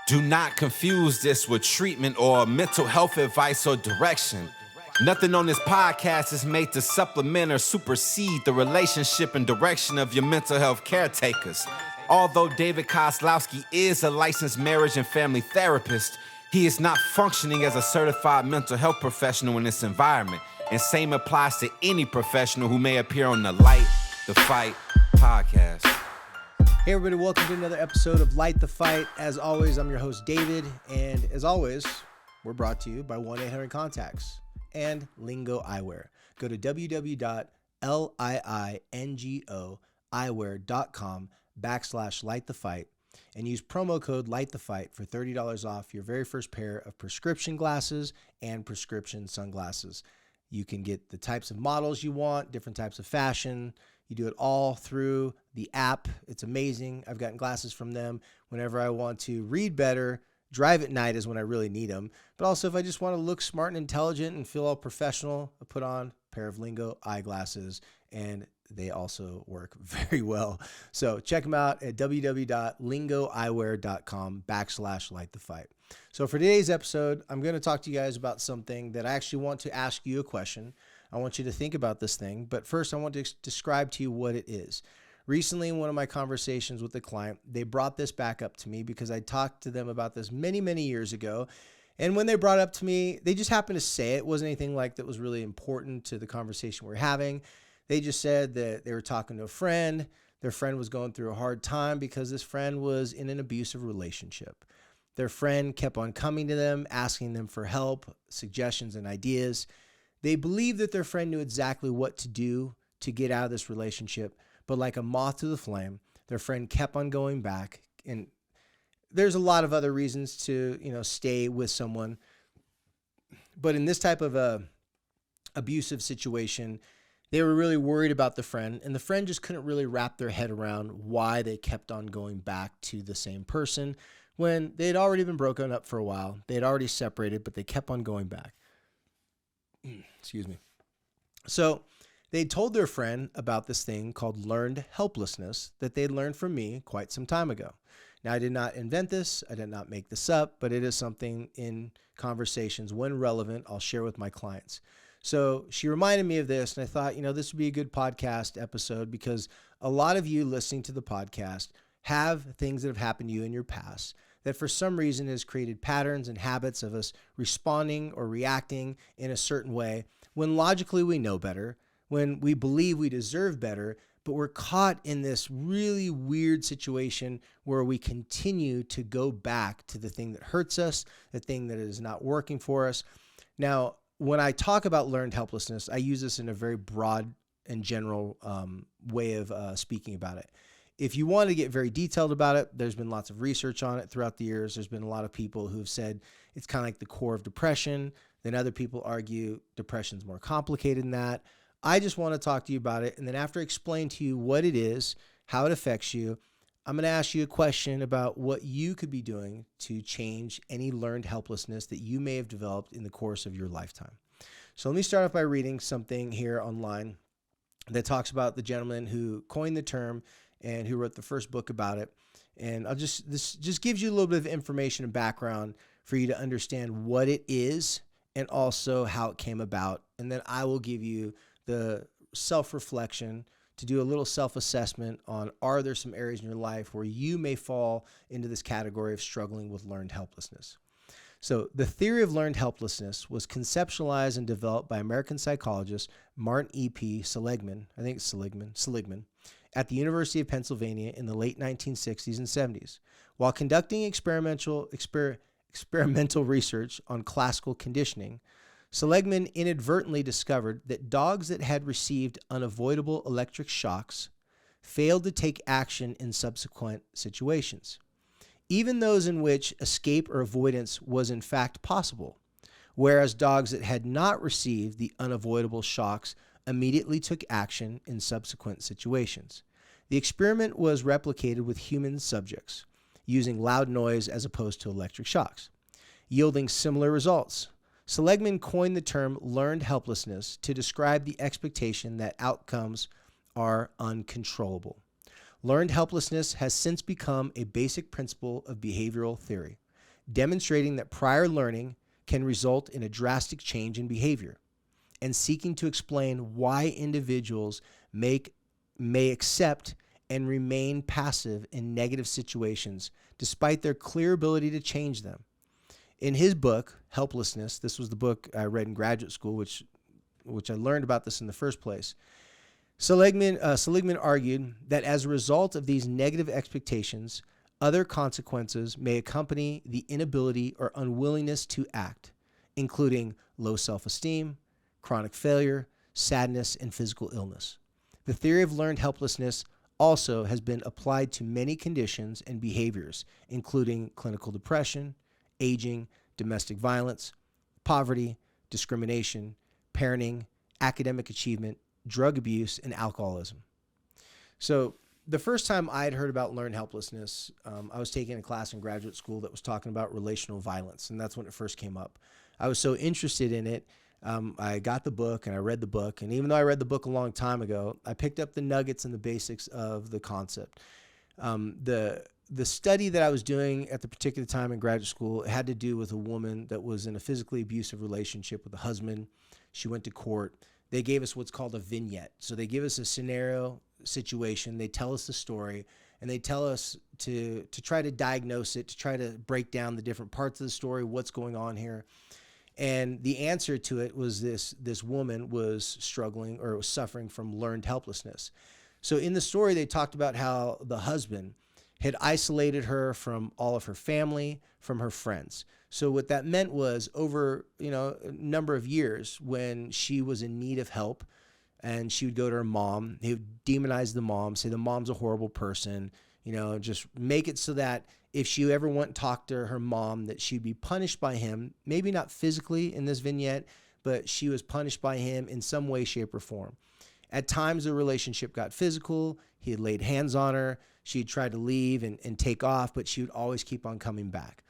Do not confuse this with treatment or mental health advice or direction. Nothing on this podcast is made to supplement or supersede the relationship and direction of your mental health caretakers. Although David Kozlowski is a licensed marriage and family therapist, he is not functioning as a certified mental health professional in this environment. And same applies to any professional who may appear on the Light the Fight podcast. Hey everybody, welcome to another episode of Light the Fight. As always, I'm your host David, and as always, we're brought to you by 1-800-CONTACTS and Lingo Eyewear. Go to www.liingoeyewear.com/lightthefight and use promo code LightTheFight for $30 off your very first pair of prescription glasses and prescription sunglasses. You can get the types of models you want, different types of fashion. You do it all through the app. It's amazing. I've gotten glasses from them whenever I want to read better. Drive at night is when I really need them. But also if I just want to look smart and intelligent and feel all professional, I put on a pair of Lingo eyeglasses, and they also work very well. So check them out at www.lingoeyewear.com/lightthefight. So for today's episode, I'm going to talk to you guys about something that I actually want to ask you a question. I want you to think about this thing, but first I want to describe to you what it is. Recently, in one of my conversations with a client, they brought this back up to me because I talked to them about this many, many years ago. And when they brought it up to me, they just happened to say it. It wasn't anything like that was really important to the conversation we're having. They just said that they were talking to a friend. Their friend was going through a hard time because this friend was in an abusive relationship. Their friend kept on coming to them, asking them for help, suggestions, and ideas. They believed that their friend knew exactly what to do to get out of this relationship, but like a moth to the flame, their friend kept on going back. And there's a lot of other reasons to, stay with someone. But in this type of a abusive situation, they were really worried about the friend, and the friend just couldn't really wrap their head around why they kept on going back to the same person when they had already been broken up for a while. They had already separated, but they kept on going back. Excuse me. So they told their friend about this thing called learned helplessness that they'd learned from me quite some time ago. Now, I did not invent this. I did not make this up, but it is something in conversations, when relevant, I'll share with my clients. So she reminded me of this, and I thought, this would be a good podcast episode because a lot of you listening to the podcast have things that have happened to you in your past that for some reason has created patterns and habits of us responding or reacting in a certain way when logically we know better, when we believe we deserve better, but we're caught in this really weird situation where we continue to go back to the thing that hurts us, the thing that is not working for us. Now, when I talk about learned helplessness, I use this in a very broad and general way of speaking about it. If you want to get very detailed about it, there's been lots of research on it throughout the years. There's been a lot of people who've said it's kind of like the core of depression. Then other people argue depression's more complicated than that. I just want to talk to you about it. And then after I explain to you what it is, how it affects you, I'm going to ask you a question about what you could be doing to change any learned helplessness that you may have developed in the course of your lifetime. So let me start off by reading something here online that talks about the gentleman who coined the term and who wrote the first book about it. And this just gives you a little bit of information and background for you to understand what it is and also how it came about. And then I will give you the self-reflection to do a little self-assessment on, are there some areas in your life where you may fall into this category of struggling with learned helplessness? So the theory of learned helplessness was conceptualized and developed by American psychologist Martin E.P. Seligman, I think it's Seligman, at the University of Pennsylvania in the late 1960s and 70s. While conducting experimental research on classical conditioning, Seligman inadvertently discovered that dogs that had received unavoidable electric shocks failed to take action in subsequent situations, even those in which escape or avoidance was in fact possible, whereas dogs that had not received the unavoidable shocks immediately took action in subsequent situations. The experiment was replicated with human subjects, using loud noise as opposed to electric shocks, yielding similar results. Seligman coined the term learned helplessness to describe the expectation that outcomes are uncontrollable. Learned helplessness has since become a basic principle of behavioral theory. demonstrating that prior learning can result in a drastic change in behavior, and seeking to explain why individuals may accept and remain passive in negative situations despite their clear ability to change them. In his book, Helplessness, this was the book I read in graduate school, which I learned about this in the first place. Seligman argued that as a result of these negative expectations, other consequences may accompany the inability or unwillingness to act, including low self-esteem, chronic failure, sadness, and physical illness. The theory of learned helplessness also has been applied to many conditions and behaviors, including clinical depression, aging, domestic violence, poverty, discrimination, parenting, academic achievement, drug abuse, and alcoholism. So the first time I had heard about learned helplessness, I was taking a class in graduate school that was talking about relational violence, and that's when it first came up. I was so interested in it. I got the book and I read the book, and even though I read the book a long time ago, I picked up the nuggets and the basics of the concept. The study that I was doing at the particular time in graduate school had to do with a woman that was in a physically abusive relationship with a husband. She went to court. They gave us what's called a vignette. So they give us a scenario situation, they tell us the story, and they tell us to try to diagnose it, to try to break down the different parts of the story, what's going on here. And the answer to it was this woman was struggling or was suffering from learned helplessness. So in the story, they talked about how the husband had isolated her from all of her family, from her friends. So what that meant was over, a number of years when she was in need of help and she would go to her mom, he would demonize the mom, say the mom's a horrible person, just make it so that if she ever went and talked to her mom, that she'd be punished by him, maybe not physically in this vignette, but she was punished by him in some way, shape, or form. At times, the relationship got physical. He had laid hands on her. She'd tried to leave and take off, but she would always keep on coming back.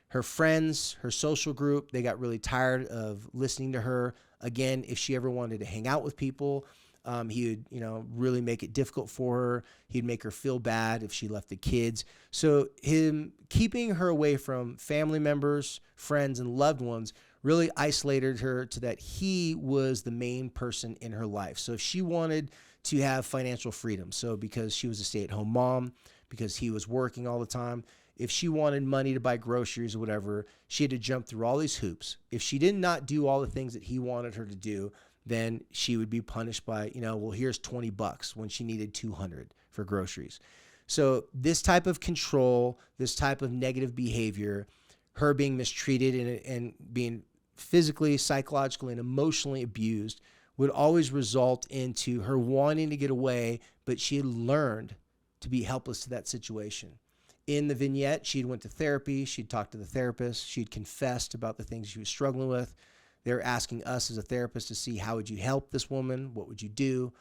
Her friends, her social group, they got really tired of listening to her. Again, if she ever wanted to hang out with people, he would, really make it difficult for her. He'd make her feel bad if she left the kids. So him keeping her away from family members, friends, and loved ones really isolated her to that he was the main person in her life. So if she wanted to have financial freedom, so because she was a stay-at-home mom, because he was working all the time, if she wanted money to buy groceries or whatever, she had to jump through all these hoops. If she did not do all the things that he wanted her to do, then she would be punished by, here's $20 when she needed $200 for groceries. So this type of control, this type of negative behavior, her being mistreated and being physically, psychologically, and emotionally abused would always result into her wanting to get away, but she had learned to be helpless to that situation. In the vignette, she'd went to therapy, she'd talked to the therapist, she'd confessed about the things she was struggling with. They were asking us as a therapist to see how would you help this woman, what would you do?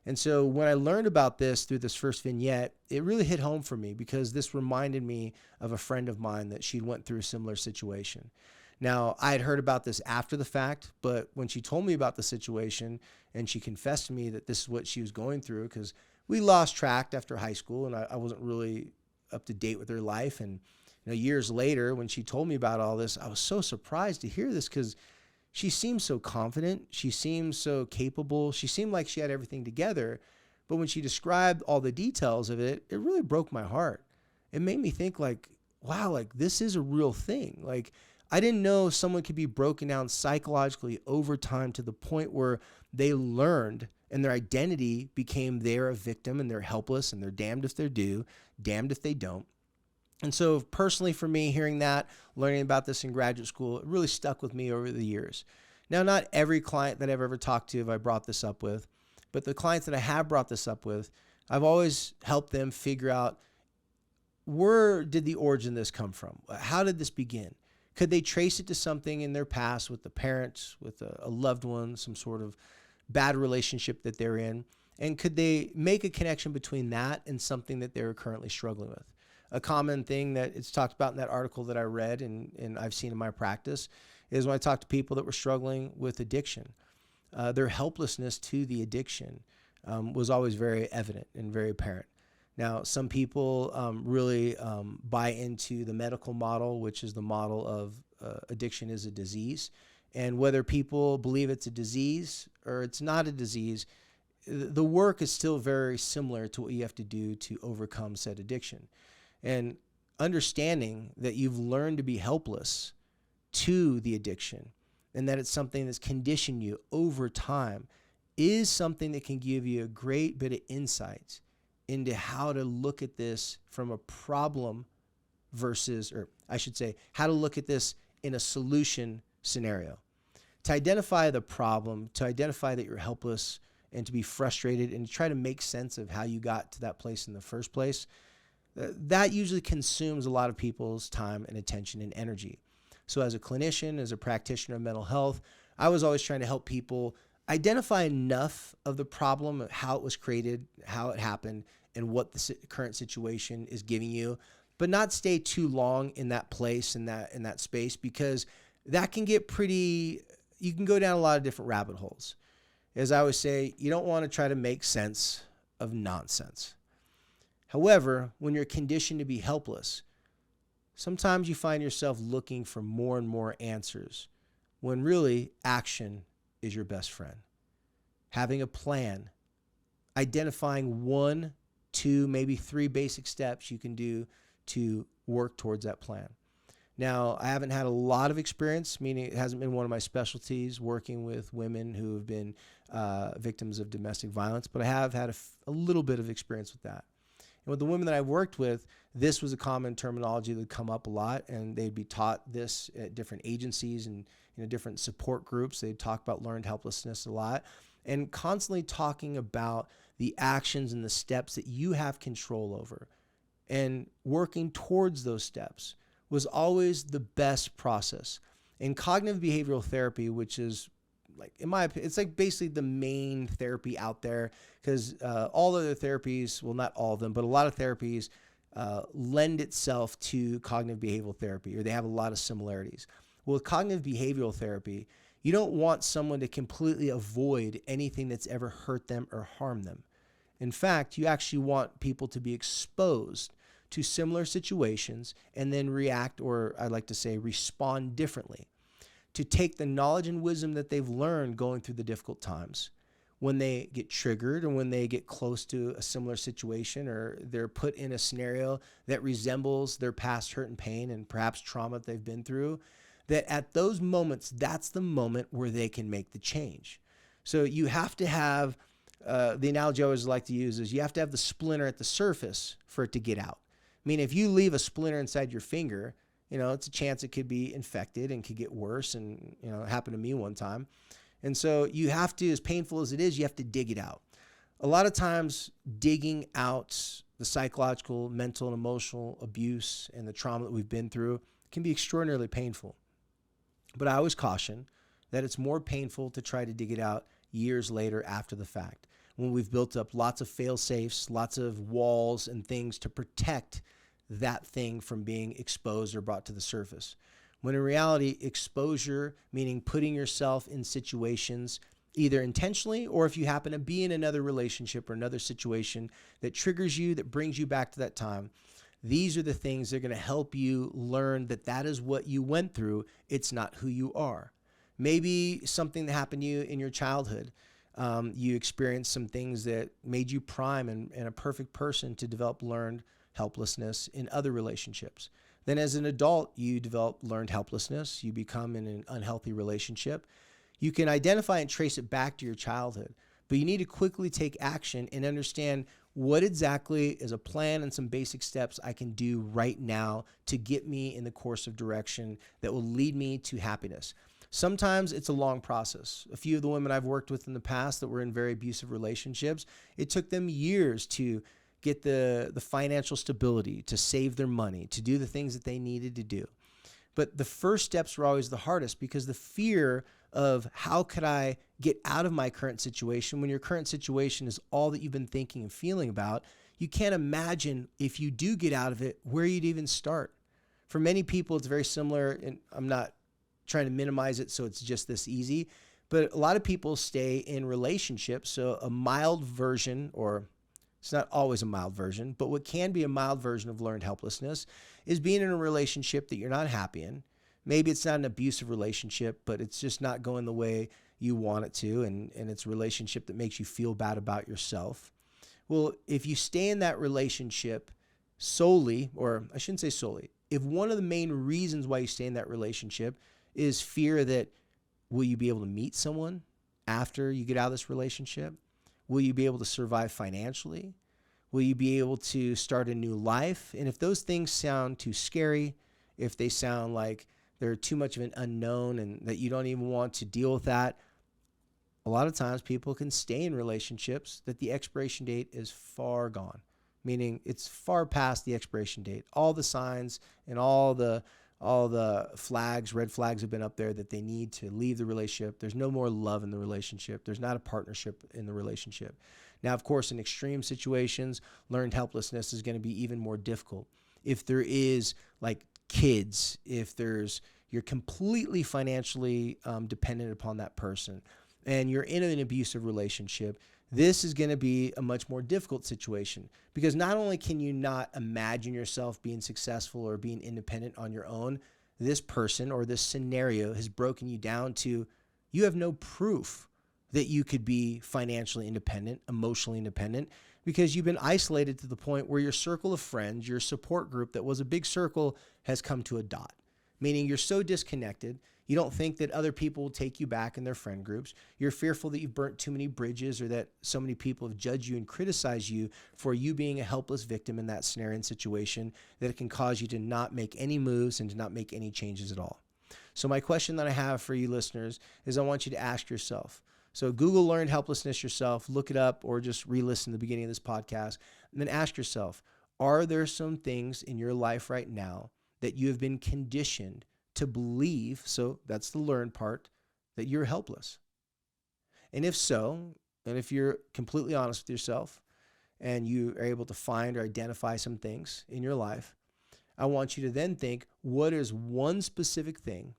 And so when I learned about this through this first vignette, it really hit home for me because this reminded me of a friend of mine that she went through a similar situation. Now, I had heard about this after the fact, but when she told me about the situation and she confessed to me that this is what she was going through, because we lost track after high school and I wasn't really up to date with her life. And years later, when she told me about all this, I was so surprised to hear this because she seemed so confident. She seemed so capable. She seemed like she had everything together. But when she described all the details of it, it really broke my heart. It made me think wow, this is a real thing. I didn't know someone could be broken down psychologically over time to the point where they learned and their identity became they're a victim and they're helpless and they're damned if they do, damned if they don't. And so personally for me, hearing that, learning about this in graduate school, it really stuck with me over the years. Now, not every client that I've ever talked to have I brought this up with, but the clients that I have brought this up with, I've always helped them figure out where did the origin of this come from? How did this begin? Could they trace it to something in their past with the parents, with a loved one, some sort of bad relationship that they're in? And could they make a connection between that and something that they're currently struggling with? A common thing that it's talked about in that article that I read and I've seen in my practice is when I talk to people that were struggling with addiction, their helplessness to the addiction was always very evident and very apparent. Now, some people really buy into the medical model, which is the model of addiction is a disease. And whether people believe it's a disease or it's not a disease, the work is still very similar to what you have to do to overcome said addiction. And understanding that you've learned to be helpless to the addiction and that it's something that's conditioned you over time is something that can give you a great bit of insight into how to look at this from a problem versus, or I should say, how to look at this in a solution scenario. To identify the problem, to identify that you're helpless, and to be frustrated and try to make sense of how you got to that place in the first place, that usually consumes a lot of people's time and attention and energy. So as a clinician, as a practitioner of mental health, I was always trying to help people identify enough of the problem, how it was created, how it happened, and what the current situation is giving you, but not stay too long in that place, in that space, because that can get you can go down a lot of different rabbit holes. As I always say, you don't want to try to make sense of nonsense. However, when you're conditioned to be helpless, sometimes you find yourself looking for more and more answers when really action is your best friend. Having a plan, identifying 1, 2, maybe 3 basic steps you can do to work towards that plan. Now, I haven't had a lot of experience, meaning it hasn't been one of my specialties, working with women who have been victims of domestic violence, but I have had a little bit of experience with that. And with the women that I've worked with, this was a common terminology that would come up a lot, and they'd be taught this at different agencies and different support groups. They'd talk about learned helplessness a lot, and constantly talking about the actions and the steps that you have control over, and working towards those steps was always the best process. In cognitive behavioral therapy, which is, like, in my opinion, it's like basically the main therapy out there, because all other therapies, well, not all of them, but a lot of therapies lend itself to cognitive behavioral therapy, or they have a lot of similarities. Well, with cognitive behavioral therapy, you don't want someone to completely avoid anything that's ever hurt them or harmed them. In fact, you actually want people to be exposed to similar situations and then react, or I like to say respond differently, to take the knowledge and wisdom that they've learned going through the difficult times. When they get triggered or when they get close to a similar situation, or they're put in a scenario that resembles their past hurt and pain and perhaps trauma that they've been through, that at those moments, that's the moment where they can make the change. So you have to have, the analogy I always like to use is you have to have the splinter at the surface for it to get out. I mean, if you leave a splinter inside your finger, it's a chance it could be infected and could get worse. And, it happened to me one time. And so you have to, as painful as it is, you have to dig it out. A lot of times digging out the psychological, mental, and emotional abuse and the trauma that we've been through can be extraordinarily painful. But I always caution that it's more painful to try to dig it out years later after the fact, when we've built up lots of fail-safes, lots of walls and things to protect that thing from being exposed or brought to the surface. When in reality, exposure, meaning putting yourself in situations either intentionally, or if you happen to be in another relationship or another situation that triggers you, that brings you back to that time, these are the things that are going to help you learn that that is what you went through. It's not who you are. Maybe something that happened to you in your childhood. You experienced some things that made you prime and a perfect person to develop learned helplessness in other relationships. Then as an adult, you develop learned helplessness. You become in an unhealthy relationship. You can identify and trace it back to your childhood, but you need to quickly take action and understand what exactly is a plan and some basic steps I can do right now to get me in the course of direction that will lead me to happiness. Sometimes it's a long process. A few of the women I've worked with in the past that were in very abusive relationships, it took them years to get the financial stability, to save their money, to do the things that they needed to do. But the first steps were always the hardest, because the fear of how could I get out of my current situation, when your current situation is all that you've been thinking and feeling about, you can't imagine if you do get out of it, where you'd even start. For many people, it's very similar, and I'm not trying to minimize it so it's just this easy, but a lot of people stay in relationships. So a mild version, or It's not always a mild version, but what can be a mild version of learned helplessness is being in a relationship that you're not happy in. Maybe it's not an abusive relationship, but it's just not going the way you want it to, and it's a relationship that makes you feel bad about yourself. Well, if you stay in that relationship solely, or I shouldn't say solely, if one of the main reasons why you stay in that relationship is fear that will you be able to meet someone after you get out of this relationship? Will you be able to survive financially? Will you be able to start a new life? And if those things sound too scary, if they sound like they're too much of an unknown and that you don't even want to deal with that, a lot of times people can stay in relationships that the expiration date is far gone, meaning it's far past the expiration date. All the signs and all the flags, red flags have been up there that they need to leave the relationship. There's no more love in the relationship. There's not a partnership in the relationship. Now, of course, in extreme situations, learned helplessness is going to be even more difficult. If there is like kids, if you're completely financially dependent upon that person and you're in an abusive relationship, this is going to be a much more difficult situation because not only can you not imagine yourself being successful or being independent on your own, this person or this scenario has broken you down to you have no proof that you could be financially independent, emotionally independent, because you've been isolated to the point where your circle of friends, your support group that was a big circle has come to a dot, meaning you're so disconnected. You don't think that other people will take you back in their friend groups. You're fearful that you've burnt too many bridges or that so many people have judged you and criticized you for you being a helpless victim in that scenario and situation that it can cause you to not make any moves and to not make any changes at all. So my question that I have for you listeners is I want you to ask yourself. So Google learned helplessness yourself, look it up, or just re-listen to the beginning of this podcast, and then ask yourself, are there some things in your life right now that you have been conditioned to believe, so that's the learned part, that you're helpless? And if so, and if you're completely honest with yourself and you are able to find or identify some things in your life, I want you to then think, what is one specific thing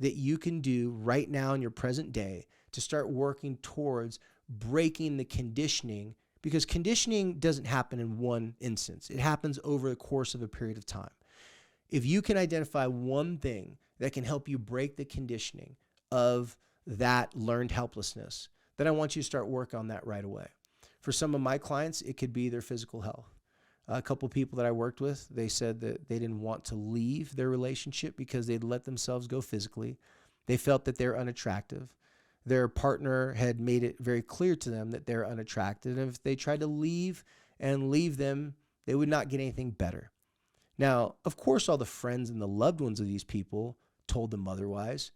that you can do right now in your present day to start working towards breaking the conditioning? Because conditioning doesn't happen in one instance. It happens over the course of a period of time. If you can identify one thing that can help you break the conditioning of that learned helplessness, then I want you to start work on that right away. For some of my clients, it could be their physical health. A couple of people that I worked with, they said that they didn't want to leave their relationship because they'd let themselves go physically. They felt that they're unattractive. Their partner had made it very clear to them that they're unattractive. And if they tried to leave them, they would not get anything better. Now, of course, all the friends and the loved ones of these people told them otherwise.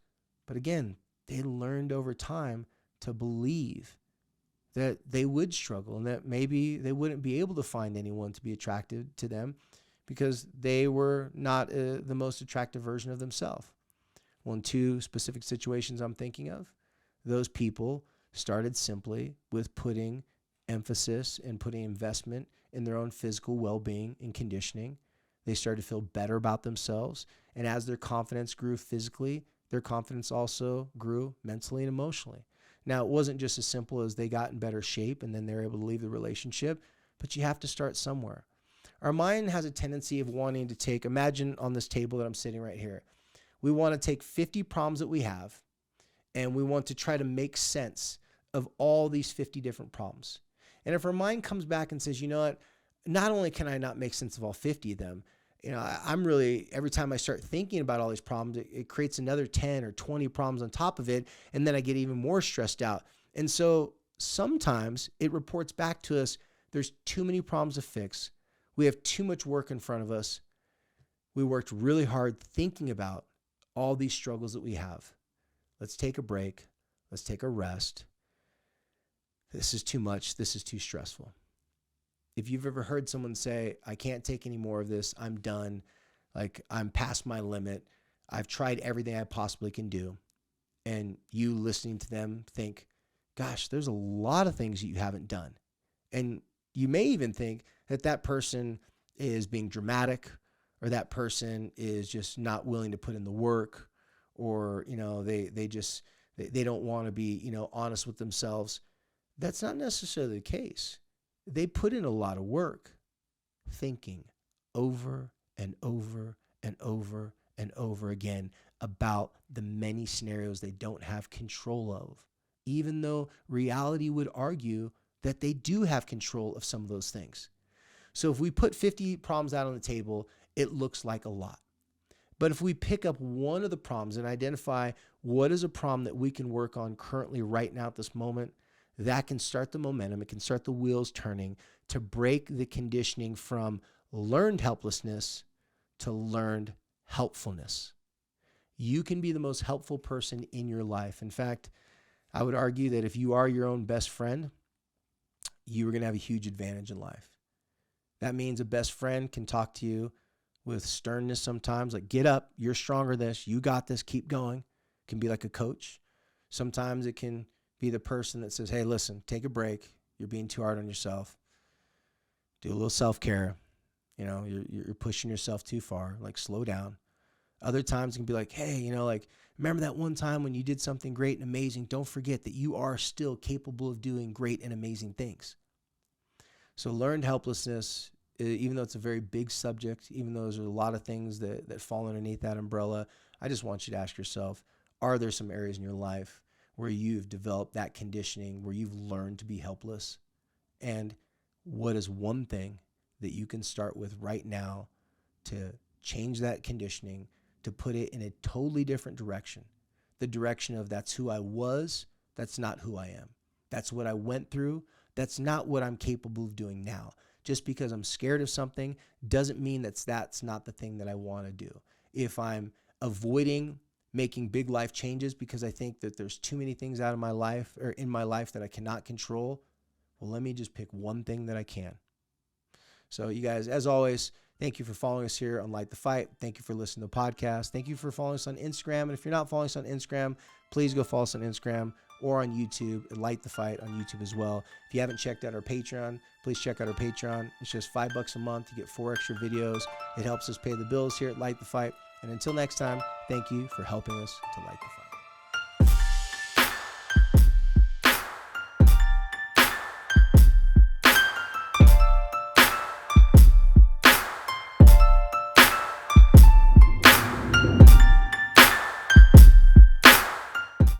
But again, they learned over time to believe that they would struggle and that maybe they wouldn't be able to find anyone to be attracted to them because they were not the most attractive version of themselves. Well, in two specific situations I'm thinking of, those people started simply with putting emphasis and putting investment in their own physical well-being and conditioning. They started to feel better about themselves. And as their confidence grew physically, their confidence also grew mentally and emotionally. Now, it wasn't just as simple as they got in better shape and then they're able to leave the relationship, but you have to start somewhere. Our mind has a tendency of wanting to take, imagine on this table that I'm sitting right here, we want to take 50 problems that we have and we want to try to make sense of all these 50 different problems. And if our mind comes back and says, you know what, not only can I not make sense of all 50 of them, I'm really, every time I start thinking about all these problems, it creates another 10 or 20 problems on top of it. And then I get even more stressed out. And so sometimes it reports back to us, there's too many problems to fix. We have too much work in front of us. We worked really hard thinking about all these struggles that we have. Let's take a break. Let's take a rest. This is too much. This is too stressful. If you've ever heard someone say, I can't take any more of this, I'm done, like I'm past my limit, I've tried everything I possibly can do, and you listening to them think, gosh, there's a lot of things that you haven't done. And you may even think that that person is being dramatic, or that person is just not willing to put in the work, or they don't want to be honest with themselves. That's not necessarily the case. they put in a lot of work thinking over and over and over and over again about the many scenarios they don't have control of, even though reality would argue that they do have control of some of those things. So if we put 50 problems out on the table, it looks like a lot. But if we pick up one of the problems and identify what is a problem that we can work on currently right now at this moment, that can start the momentum. It can start the wheels turning to break the conditioning from learned helplessness to learned helpfulness. You can be the most helpful person in your life. In fact, I would argue that if you are your own best friend, you are going to have a huge advantage in life. That means a best friend can talk to you with sternness sometimes, like, get up, you're stronger than this, you got this, keep going. It can be like a coach. Sometimes it can be the person that says, hey, listen, take a break. You're being too hard on yourself. Do a little self-care. You know, you're pushing yourself too far, like slow down. Other times it can be like, hey, you know, like, remember that one time when you did something great and amazing? Don't forget that you are still capable of doing great and amazing things. So learned helplessness, even though it's a very big subject, even though there's a lot of things that fall underneath that umbrella, I just want you to ask yourself, are there some areas in your life where you've developed that conditioning, where you've learned to be helpless? And what is one thing that you can start with right now to change that conditioning, to put it in a totally different direction? The direction of, that's who I was, that's not who I am. That's what I went through, that's not what I'm capable of doing now. Just because I'm scared of something doesn't mean that's not the thing that I want to do. If I'm avoiding making big life changes because I think that there's too many things out of my life or in my life that I cannot control, well, let me just pick one thing that I can. So you guys, as always, thank you for following us here on Light the Fight. Thank you for listening to the podcast. Thank you for following us on Instagram. And if you're not following us on Instagram, please go follow us on Instagram or on YouTube, at Light the Fight on YouTube as well. If you haven't checked out our Patreon, please check out our Patreon. It's just $5 a month. You get 4 extra videos. It helps us pay the bills here at Light the Fight. And until next time, thank you for helping us to light the fight.